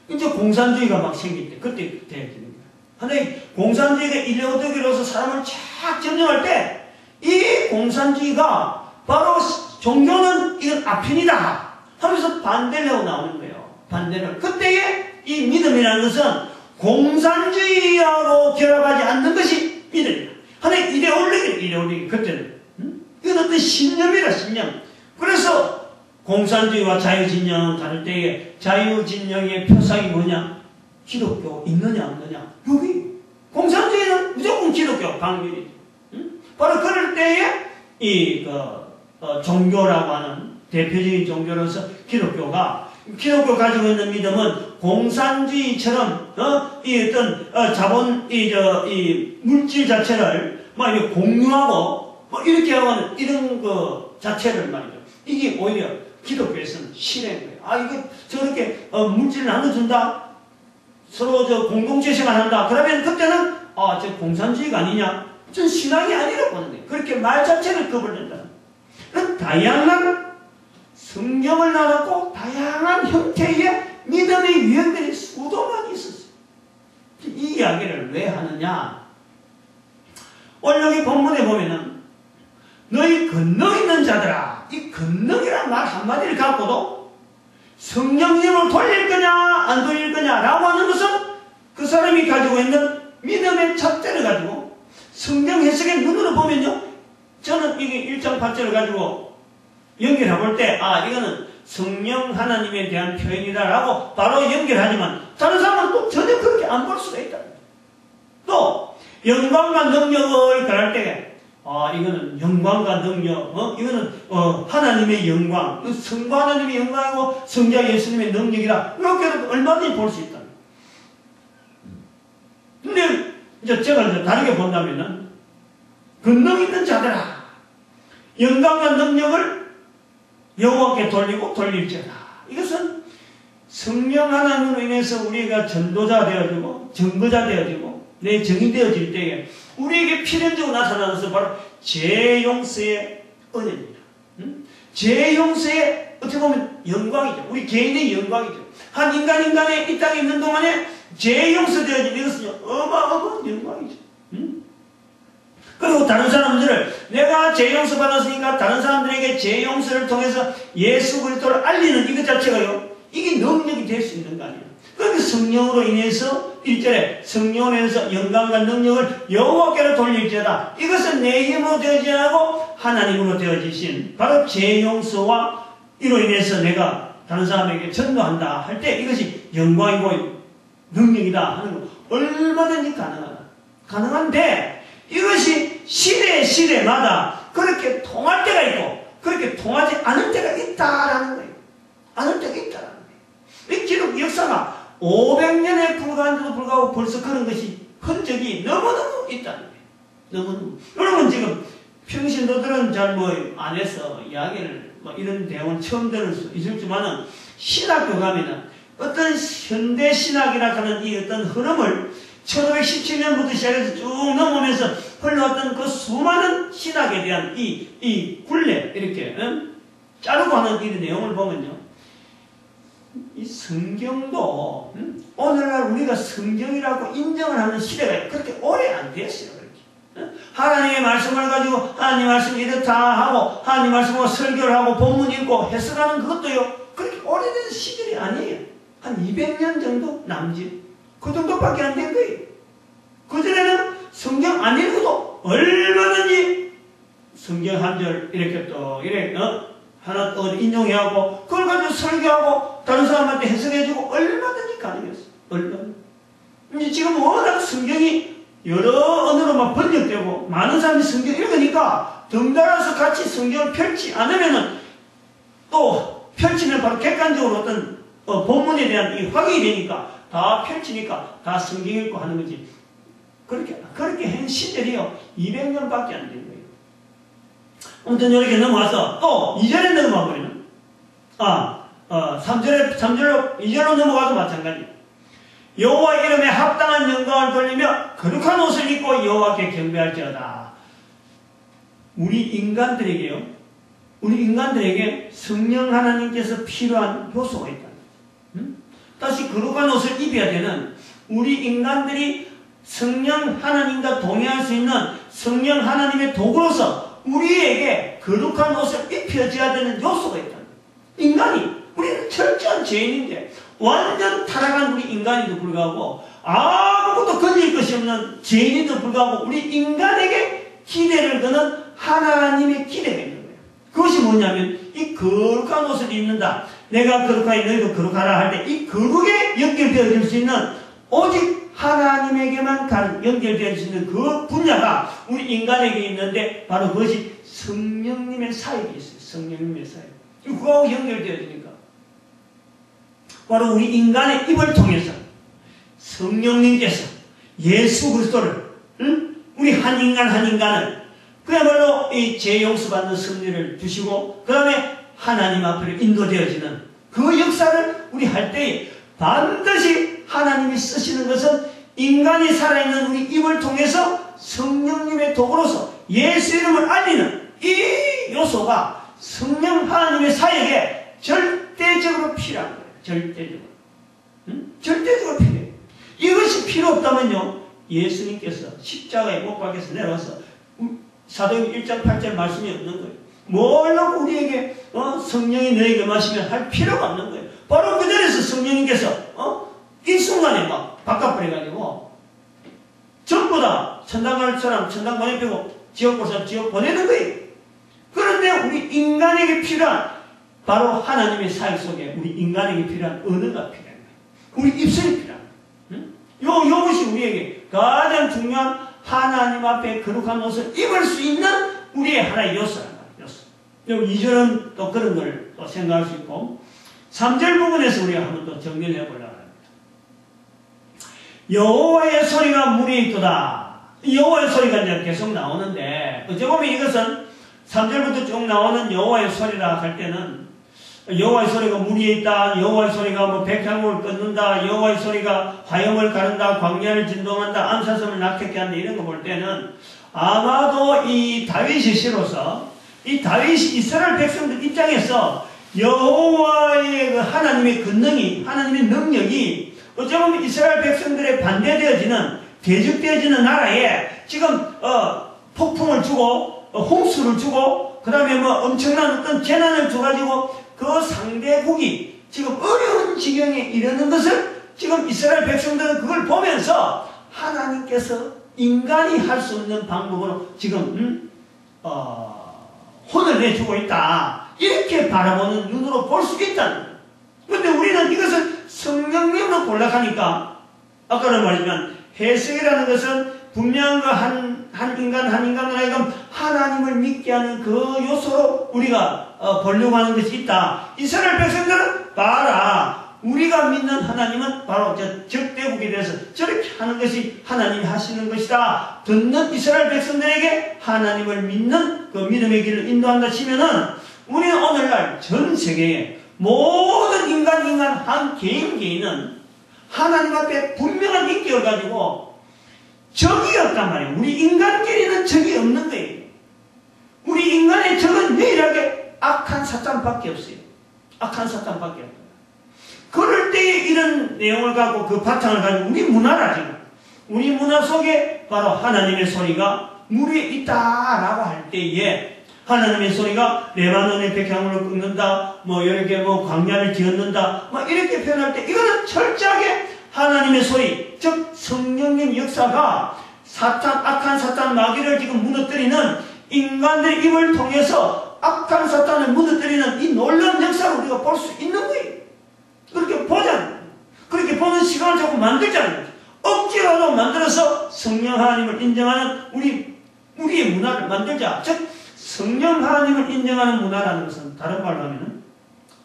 이제 공산주의가 막 생길 때, 그때 되어지는 거예요. 하나의 공산주의가 이데올로기로서 사람을 쫙 점령할 때, 이 공산주의가 바로 종교는 이건 아편이다 하면서 반대를 하고 나오는 거예요. 반대를. 그때의 이 믿음이라는 것은 공산주의하고 결합하지 않는 것이 믿음이다. 하나의 이데올로기, 그때는. 이건 어떤 신념이다, 신념. 그래서 공산주의와 자유진영 다를 때에 자유진영의 표상이 뭐냐? 기독교 있느냐 없느냐? 여기 공산주의는 무조건 기독교 방면이죠. 바로 그럴 때에 이 종교라고 하는 대표적인 종교로서 기독교가 기독교 가지고 있는 믿음은 공산주의처럼 이 어떤 자본 이 물질 자체를 막 이렇게 공유하고 뭐 이렇게 하는 이런 그 자체를 말이죠. 이게 오히려 기독교에서는 실행이에요. 이거 저렇게 물질을 나눠준다. 서로 공동체 생활한다. 그러면 그때는 저 공산주의가 아니냐? 전 신앙이 아니라고 보는 거예요. 그렇게 말 자체를 거부한다. 다양한 성경을 나누고 다양한 형태의 믿음의 유형들이 수도 많이 있었어요. 이 이야기를 왜 하느냐? 오늘 여기 본문에 보면은 너희 권능 있는 자들아, 이 권능이란 말 한마디를 갖고도 성령님을 돌릴 거냐 안 돌릴 거냐라고 하는 것은 그 사람이 가지고 있는 믿음의 잣대를 가지고 성경 해석의 눈으로 보면요, 저는 이게 1장 8절을 가지고 연결해 볼 때 이거는 성령 하나님에 대한 표현이다라고 바로 연결하지만 다른 사람은 또 전혀 그렇게 안 볼 수가 있다. 또 영광과 능력을 말할 때 이거는 영광과 능력, 이거는 하나님의 영광, 성부 하나님의 영광이고 성자 예수님의 능력이다. 이렇게도 얼마든지 볼 수 있다. 근데 이제 제가 이제 다르게 본다면은 권능 있는 자들아, 영광과 능력을 여호와께 돌리고 돌릴지어다. 이것은 성령 하나님으로 인해서 우리가 전도자 되어지고 증거자 되어지고 내 정이 되어질 때에 우리에게 필연적으로 나타나는 것은 바로 죄용서의 은혜입니다. 죄용서의 어떻게 보면 영광이죠. 우리 개인의 영광이죠. 한 인간의 이 땅에 있는 동안에 죄용서 되어진 이것은 어마어마한 영광이죠. 그리고 다른 사람들을 내가 죄용서 받았으니까 다른 사람들에게 죄용서를 통해서 예수 그리스도를 알리는 이것 자체가요, 이게 능력이 될 수 있는 거 아니에요. 그러니까 성령으로 인해서 1절에 성령으로 인해서 영광과 능력을 여호와께로 돌릴지어다. 이것은 내 힘으로 되어지지 않고 하나님으로 되어지신 바로 죄용서와 이로 인해서 내가 다른 사람에게 전도한다 할 때 이것이 영광이고 능력이다 하는 거 얼마든지 가능한데 이것이 시대마다 그렇게 통할 때가 있고 그렇게 통하지 않을 때가 있다라는 거예요. 않을 때가 있다라는 거예요. 이 기록 역사가 500년에 불과한데도 불구하고 벌써 그런 것이 흔적이 너무너무 있다는 거예요. 너무너무. 여러분 지금 평신 너들은 잘 안 해서 이야기를 이런 내용을 처음 들을 수 있을지만은 신학교 가면은 어떤 현대 신학이라 하는 이 어떤 흐름을 1517년부터 시작해서 쭉 넘어오면서 흘러왔던 그 수많은 신학에 대한 이 굴레, 이렇게, 자르고 하는 이 내용을 보면요. 이 성경도, 오늘날 우리가 성경이라고 인정을 하는 시대가 그렇게 오래 안 됐어요. 그렇게. 하나님의 말씀을 가지고 하나님 말씀 이렇다 하고 하나님 말씀으로 설교를 하고 본문 읽고 해석하는 그것도요, 그렇게 오래된 시절이 아니에요. 한 200년 정도 남짓. 그 정도밖에 안 된 거예요. 그전에는 성경 안 읽어도 얼마든지 성경 한 절 이렇게 또 하나 또 인용해하고 그걸 가지고 설교하고 다른 사람한테 해석해주고 얼마든지 가능했어요. 얼마든지. 이제 지금 워낙 성경이 여러 언어로 막 번역되고 많은 사람이 성경 읽으니까 덩달아서 같이 성경을 펼치 않으면은 또 펼치면 바로 객관적으로 어떤 본문에 대한 이 확인이 되니까 다 펼치니까 다 성경 읽고 하는 거지. 그렇게 한 시절이요 200년밖에 안 된 거예요. 아무튼 이렇게 넘어와서 또 2절에 넘어가 버리는 3절로 2절로 넘어가도 마찬가지. 여호와 이름에 합당한 영광을 돌리며 거룩한 옷을 입고 여호와께 경배할지어다. 우리 인간들에게 성령 하나님께서 필요한 요소가 있다. 다시 거룩한 옷을 입어야 되는 우리 인간들이 성령 하나님과 동행할 수 있는 성령 하나님의 도구로서 우리에게 거룩한 옷을 입혀줘야 되는 요소가 있다. 우리는 철저한 죄인인데 완전 타락한 우리 인간에도 불구하고 아무것도 건질 것이 없는 죄인에도 불구하고 우리 인간에게 기대를 거는 하나님의 기대가 있는 거예요. 그것이 뭐냐면 이 거룩한 옷을 입는다. 내가 거룩하니 너희도 거룩하라 할 때 이 거룩에 연결되어질 수 있는 오직 하나님에게만 연결되어질 수 있는 그 분야가 우리 인간에게 있는데 바로 그것이 성령님의 사역이 있어요. 성령님의 사역. 그거하고 연결되어지니까 바로 우리 인간의 입을 통해서 성령님께서 예수 그리스도를 우리 한 인간을 그야말로 이 죄 용서받는 승리를 주시고 그 다음에 하나님 앞으로 인도되어지는 그 역사를 우리 할 때에 반드시 하나님이 쓰시는 것은 인간이 살아있는 우리 입을 통해서 성령님의 도구로서 예수 이름을 알리는 이 요소가 성령 하나님의 사역에 절대적으로 필요한 거예요. 절대적으로. 절대적으로 필요해요. 이것이 필요 없다면요, 예수님께서 십자가에 못 박혀서 내려와서 사도행전 1장 8절 말씀이 없는 거예요. 뭘로 우리에게 성령이 너에게 마시면 할 필요가 없는 거예요. 바로 그 자리에서 성령님께서 이 순간에 막 바꿔버려가지고 전부 다 천당 갈 사람 천당 보내고 지옥 볼 사람 지옥 보내는 거예요. 그런데 우리 인간에게 필요한 바로 하나님의 사역 속에 우리 인간에게 필요한 언어가 필요한 거예요. 우리 입술이 필요한 거예요. 이것이 우리에게 가장 중요한 하나님 앞에 거룩한 옷을 입을 수 있는 우리의 하나의 요소란 말이에요. 요소. 2절은 또 그런 걸 또 생각할 수 있고 3절 부분에서 우리가 한번 또 정리를 해보려고 합니다. 여호와의 소리가 무리에 있도다. 여호와의 소리가 이제 계속 나오는데 어찌 보면 이것은 3절부터 쭉 나오는 여호와의 소리라 할 때는 여호와의 소리가 무리에 있다. 여호와의 소리가 뭐 백향목을 끊는다. 여호와의 소리가 화염을 가른다. 광야를 진동한다. 암사슴을 낙태케 한다. 이런 거 볼 때는 아마도 이 다윗의 시로서 이 다윗이 이스라엘 백성들 입장에서 여호와의 그 하나님의 권능이 하나님의 능력이 어쩌면 이스라엘 백성들의 반대되어지는 대적되어지는 나라에 지금 폭풍을 주고 홍수를 주고 그 다음에 뭐 엄청난 어떤 재난을 줘가지고 그 상대국이 지금 어려운 지경에 이르는 것을 지금 이스라엘 백성들은 그걸 보면서 하나님께서 인간이 할 수 없는 방법으로 지금 혼을 내주고 있다. 이렇게 바라보는 눈으로 볼 수 있다는 거예요. 그런데 우리는 이것을 성령님으로 몰락하니까 아까는 말했지만 해석이라는 것은 분명한 그 한 인간을 하여금 하나님을 믿게 하는 그 요소로 우리가 보려고 하는 것이 있다. 이스라엘 백성들은 봐라. 우리가 믿는 하나님은 바로 적대국에 대해서 저렇게 하는 것이 하나님이 하시는 것이다. 듣는 이스라엘 백성들에게 하나님을 믿는 그 믿음의 길을 인도한다 치면은 우리는 오늘날 전 세계에 모든 인간 한 개인은 하나님 앞에 분명한 인격을 가지고 적이 없단 말이에요. 우리 인간끼리는 적이 없는 거예요. 우리 인간의 적은 유일하게 악한 사탄밖에 없어요. 악한 사탄밖에 없어요. 그럴 때에 이런 내용을 갖고 그 바탕을 가지고 우리 문화라 지금 우리 문화 속에 바로 하나님의 소리가 무리에 있다라고 할 때에 하나님의 소리가 레바논의 백향물을 꺾는다, 뭐 이렇게 뭐 광야를 기었는다, 막 이렇게 표현할 때 이거는 철저하게 하나님의 소리, 즉 성령님 역사가 악한 사탄 마귀를 지금 무너뜨리는 인간들의 입을 통해서 악한 사탄을 무너뜨리는 이 놀라운 역사를 우리가 볼 수 있는 거예요. 그렇게 보자는, 그렇게 보는 시간을 자꾸 만들자는 거죠. 억지로도 만들어서 성령 하나님을 인정하는 우리의 문화를 만들자. 즉 성령 하나님을 인정하는 문화라는 것은 다른 말로 하면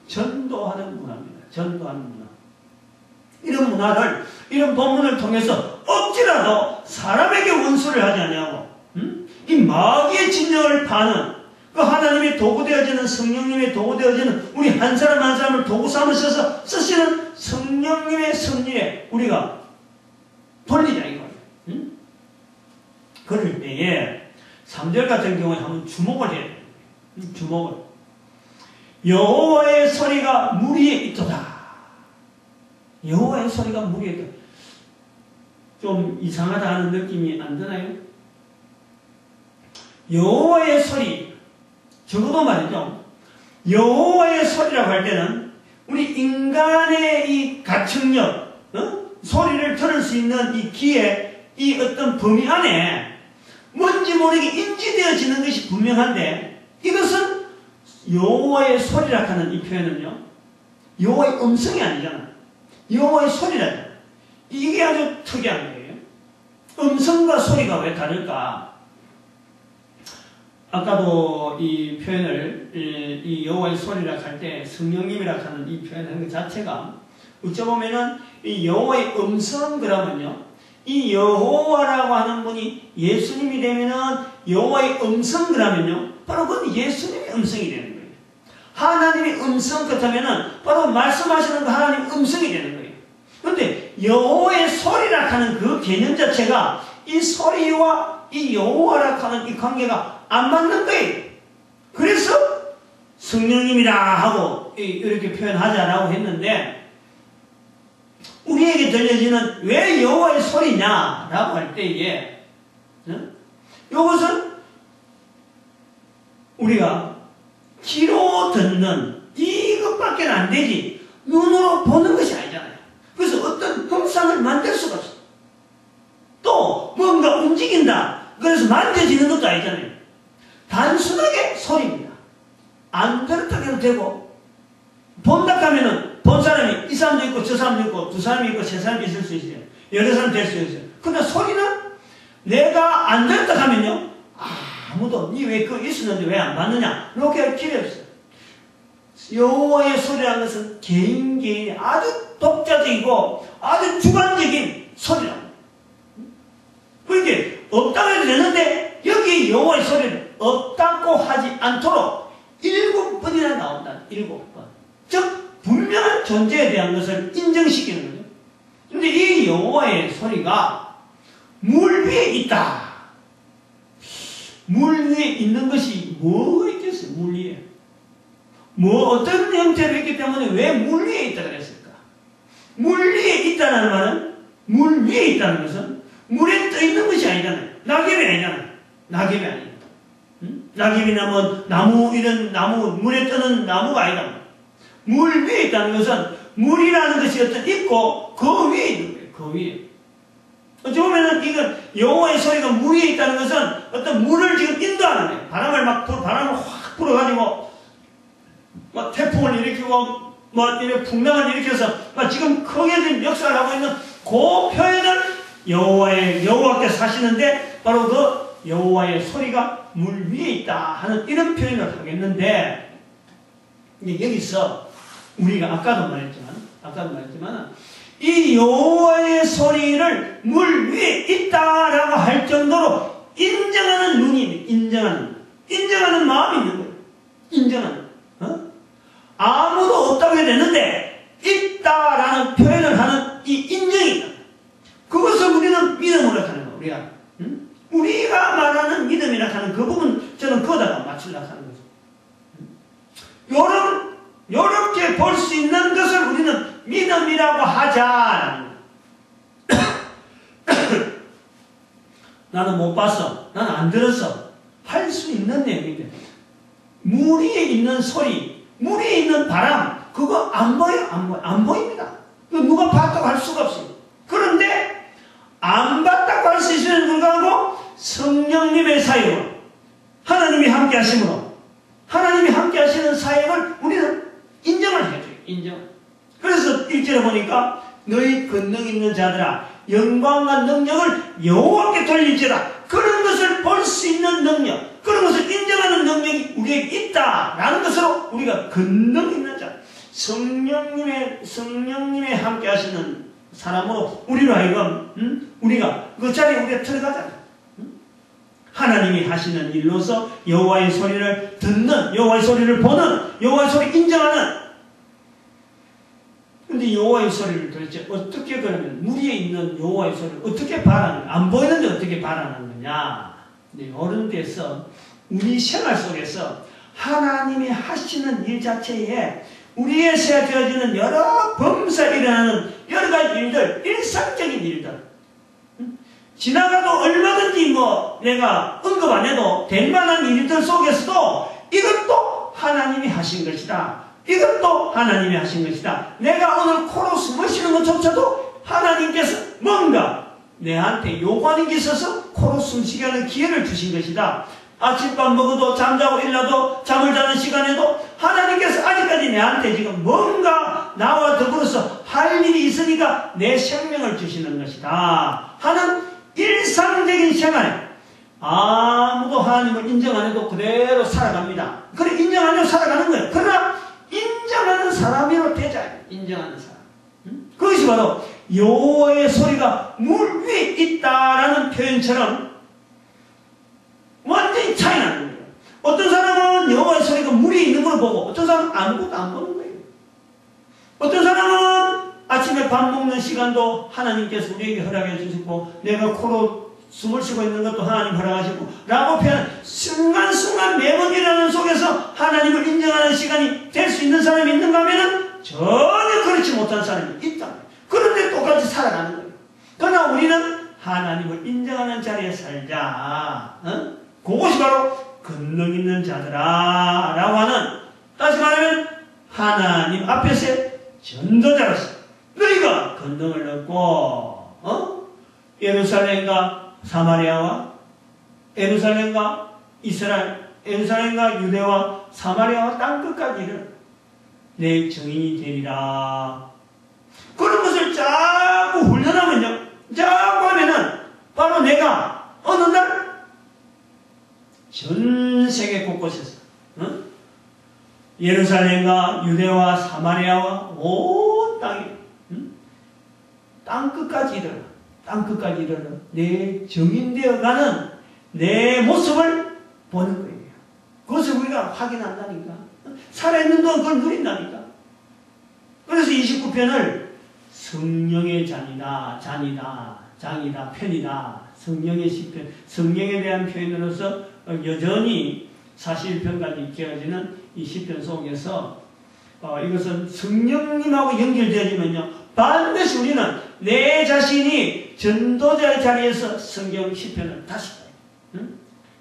전도하는 문화입니다. 전도하는 문화. 이런 문화를, 이런 본문을 통해서 억지라도 사람에게 원수를 하지 아니하고 이 마귀의 진영을 파는 그 하나님의 도구 되어지는 성령님의 도구 되어지는 우리 한 사람 한 사람을 도구 삼으셔서 쓰시는 성령님의 섭리에 우리가 돌리자 이거예요. 그럴 때에 3절 같은 경우에 한번 주목을 해야 돼요. 주목을. 여호와의 소리가 무리에 있도다. 여호와의 소리가 무리에 있도다. 좀 이상하다 하는 느낌이 안 드나요? 여호와의 소리, 적어도 말이죠. 여호와의 소리라고 할 때는 우리 인간의 이 가축력, 소리를 들을 수 있는 이 귀의 이 어떤 범위 안에 뭔지 모르게 인지되어지는 것이 분명한데 이것은 여호와의 소리라 하는 이 표현은요. 여호와의 음성이 아니잖아. 여호와의 소리라잖아. 이게 아주 특이한 거예요. 음성과 소리가 왜 다를까? 아까도 이 표현을 이 여호와의 소리라 할 때 성령님이라 하는 이 표현하는 것 자체가 어쩌보면은 이 여호와의 음성 그러면요. 이 여호와라고 하는 분이 예수님이 되면은 여호와의 음성 그러면요. 바로 그건 예수님의 음성이 되는 거예요. 하나님의 음성 같으면은 바로 말씀하시는 그 하나님의 음성이 되는 거예요. 그런데 여호와의 소리라 하는 그 개념 자체가 이 소리와 이 여호와라 하는 이 관계가 안 맞는 거예요. 그래서 성령님이라 하고 이렇게 표현하자라고 했는데, 우리에게 들려지는 왜 여호와의 소리냐라고 할 때에 이것은 우리가 귀로 듣는 이것밖에 안 되지 눈으로 보는 것이 아니잖아요. 그래서 어떤 형상을 만들 수가 없어. 또 뭔가 움직인다 그래서 만져지는 것도 아니잖아요. 단순하게 소리입니다. 안 들었다 해도 되고, 본다 하면은 본 사람이 이 사람도 있고 저 사람도 있고 두 사람이 있고 세 사람이 있을 수 있어요. 여러 사람 될 수 있어요. 근데 소리는 내가 안 들었다 하면요, 아무도 니 왜 그거 있었는데 왜 안 봤느냐 이렇게 할 필요 없어요. 여호와의 소리라는 것은 개인이 아주 독자적이고 아주 주관적인 소리랍니다. 그러니까 없다고 해도 되는데 여기 여호와의 소리를 없다고 하지 않도록 7번이나 나온다. 7번. 즉 분명한 존재에 대한 것을 인정시키는 거죠. 근데 이 여호와의 소리가 물 위에 있다. 물 위에 있는 것이 뭐가 있겠어요? 물 위에. 어떤 형태로 있기 때문에 왜 물 위에 있다 그랬을까? 물 위에 있다는 말은, 물 위에 있다는 것은 물에 떠 있는 것이 아니잖아요. 낙엽이 아니잖아요. 낙엽이 아니에요. 낙엽이나 뭐 나무, 이런 나무, 물에 뜨는 나무가 아니다. 물 위에 있다는 것은 물이라는 것이 어떤 있고 그 위에 있는 거예요. 그 위에. 어찌 보면은 이건 여호와의 소리가 물 위에 있다는 것은 어떤 물을 지금 인도하는 거예요. 바람을 확 불어가지고 막 태풍을 일으키고 뭐 이런 풍랑을 일으켜서 막 지금 크게 지금 역사를 하고 있는 그 표현을 여호와께서 사시는데 바로 그 여호와의 소리가 물 위에 있다 하는 이런 표현을 하겠는데, 여기서 우리가 아까도 말했지만 이 여호와의 소리를 물 위에 있다라고 할 정도로 인정하는 눈이, 인정하는 마음이 있는 거예요. 인정하는. 아무도 없다고 해야 되는데 있다라는 표현을 하는 이 인정이 있다. 그것을 우리는 믿음으로 하는 거예요. 우리가 말하는 믿음이라 하는 그 부분, 저는 그거다가 맞추려고 하는 거죠. 요렇게 볼 수 있는 것을 우리는 믿음이라고 하자. 나는 못 봤어. 나는 안 들었어. 할 수 있는 내용인데, 물 위에 있는 소리, 물 위에 있는 바람, 그거 안 보여요? 안 보입니다. 누가 봤다고 할 수가 없어요. 그런데 안 봤다고 할 수 있음에도 불구하고 성령님의 사역으로, 하나님이 함께 하심으로, 하나님이 함께 하시는 사역을 우리는 인정을 해줘요. 인정. 그래서 1절에 보니까 너희 권능 있는 자들아 영광과 능력을 여호와께 돌릴지라. 그런 것을 볼 수 있는 능력, 그런 것을 인정하는 능력이 우리에게 있다라는 것으로 우리가 권능 있는 자, 성령님의 함께 하시는 사람으로 우리로 하여금 우리가 그 자리에 우리가 들어가잖아요. 하나님이 하시는 일로서 여호와의 소리를 듣는, 여호와의 소리를 보는, 여호와의 소리 인정하는. 근데 여호와의 소리를 도대체 어떻게, 그러면 물 위에 있는 여호와의 소리를 어떻게 바라는, 안 보이는데 어떻게 바라는 거냐? 이런 데서 우리 생활 속에서 하나님이 하시는 일 자체에 우리에서 되어지는 여러 범사에 일어나는 여러 가지 일들, 일상적인 일들, 지나가도 얼마든지 내가 언급 안 해도 될 만한 일들 속에서도 이것도 하나님이 하신 것이다. 이것도 하나님이 하신 것이다. 내가 오늘 코로 숨을 쉬는 것조차도 하나님께서 뭔가 내한테 요구하는 게 있어서 코로 숨쉬게 하는 기회를 주신 것이다. 아침밥 먹어도 잠자고 일어나도 잠을 자는 시간에도 하나님께서 아직까지 내한테 지금 뭔가 나와 더불어서 할 일이 있으니까 내 생명을 주시는 것이다 하는 일상적인 생활에 아무도 하나님을 인정 안 해도 그대로 살아갑니다. 그래, 인정 안 해도 살아가는 거예요. 그러나 인정하는 사람으로 되자. 인정하는 사람. 그것이 바로 여호와의 소리가 물 위에 있다라는 표현처럼 완전히 차이 나는 거예요. 어떤 사람은 여호와의 소리가 물 위에 있는 걸 보고, 어떤 사람은 아무것도 안 보는 거예요. 어떤 사람은 아침에 밥 먹는 시간도 하나님께서 우리에게 허락해 주시고, 내가 코로 숨을 쉬고 있는 것도 하나님 허락하시고 라고 표현 순간순간 매번 일어나는 속에서 하나님을 인정하는 시간이 될 수 있는 사람이 있는가 하면은 전혀 그렇지 못한 사람이 있다. 그런데 똑같이 살아가는 거예요. 그러나 우리는 하나님을 인정하는 자리에 살자. 그것이 바로 권능 있는 자들아 라고 하는, 다시 말하면 하나님 앞에서의 전도자로서 너희가 권능을 얻고 예루살렘과 사마리아와 예루살렘과 이스라엘, 예루살렘과 유대와 사마리아와 땅끝까지 이르러 내 증인이 되리라. 그런 것을 자꾸 훈련하면요, 자꾸 하면은 바로 내가 어느 날 전 세계 곳곳에서 예루살렘과 유대와 사마리아와 온 땅에 땅끝까지 이르러, 땅끝까지 이르러 내 증인되어가는 내 모습을 보는 거예요. 그것을 우리가 확인한다니까. 살아있는 동안 그걸 누린다니까. 그래서 29편을 성령의 잔이다, 장이다, 편이다, 성령의 시편, 성령에 대한 표현으로서 여전히 41편까지 이어지는 이 시편 속에서 이것은 성령님하고 연결되어지면요, 반드시 우리는 내 자신이 전도자의 자리에서 성경 시편을 다시 봐요.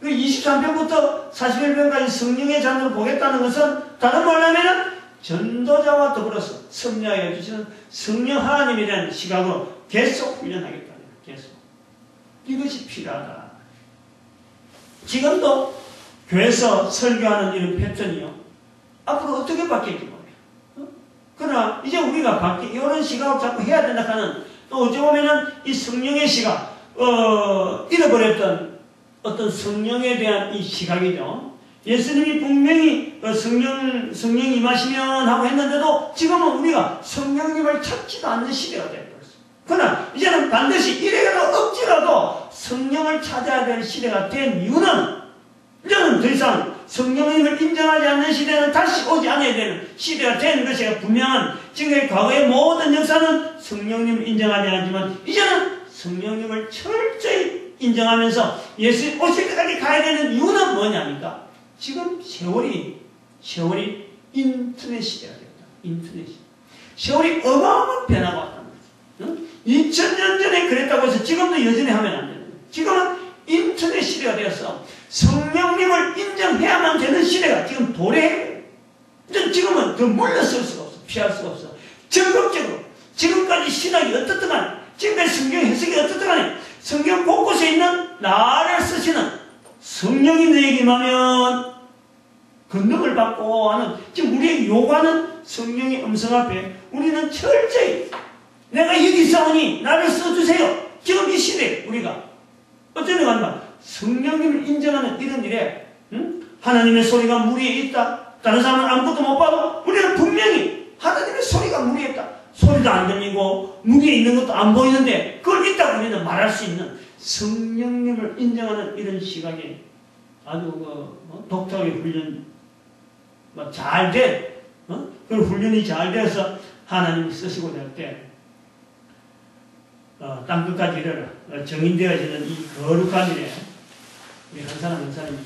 그 23편부터 41편까지 성령의 잔으로 보겠다는 것은 다른 말로 하면 전도자와 더불어서 섭리하여 주시는 성령 하나님에 대한 시각으로 계속 훈련하겠다는 거예요. 계속. 이것이 필요하다. 지금도 교회에서 설교하는 이런 패턴이요, 앞으로 어떻게 바뀔지 모르겠어요. 그러나 이제 우리가 이런 시각을 자꾸 해야 된다 하는, 또 어찌 보면은 이 성령의 시각, 잃어버렸던 어떤 성령에 대한 이 시각이죠. 예수님이 분명히 성령이 임하시면 하고 했는데도 지금은 우리가 성령님을 찾지도 않는 시대가 되어버렸어요. 그러나 이제는 반드시 이래라도 억지라도 성령을 찾아야 될 시대가 된 이유는, 이제는 더 이상 성령님을 인정하지 않는 시대는 다시 오지 않아야 되는 시대가 된 것이 분명한, 지금의 과거의 모든 역사는 성령님을 인정하지 않지만 이제는 성령님을 철저히 인정하면서 예수님 오실 때까지 가야 되는 이유는 뭐냐니까, 지금 세월이 인터넷 시대가 됐다. 인터넷 시대. 세월이 어마어마한 변화가 왔다는 거죠. 2000년 전에 그랬다고 해서 지금도 여전히 하면 안 되는 거예요. 지금은 인터넷 시대가 되어서 성령님을 인정해야만 되는 시대가 지금 도래해요. 지금은 더 물러설 수가 없어. 피할 수가 없어. 적극적으로 지금까지 신학이 어떻든 간에, 지금까지 성경 해석이 어떻든 간에 성경 곳곳에 있는 나를 쓰시는 성령이 너에게 임하면 권능을 받고 하는, 지금 우리에게 요구하는 성령의 음성 앞에 우리는 철저히 내가 여기 있사오니 나를 써주세요. 지금 이 시대에 우리가 어쩌면 한다, 성령님을 인정하는 이런 일에 하나님의 소리가 물 위에 있다. 다른 사람은 아무것도 못 봐도 우리는 분명히 하나님의 소리가 물 위에 있다. 소리도 안 들리고 물 위에 있는 것도 안 보이는데 그걸 있다고 우리는 말할 수 있는 성령님을 인정하는 이런 시각에 아주 독특하게 훈련 잘 된, 그런 훈련이 잘 돼서 하나님이 쓰시고 될 때 땅끝까지 이르러 정인되어지는 이 거룩한 일에 우리 한 사람 한 사람이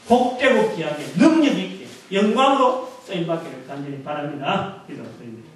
복되고 귀하게 능력 있게 영광으로 쓰임받기를 간절히 바랍니다. 기도드립니다.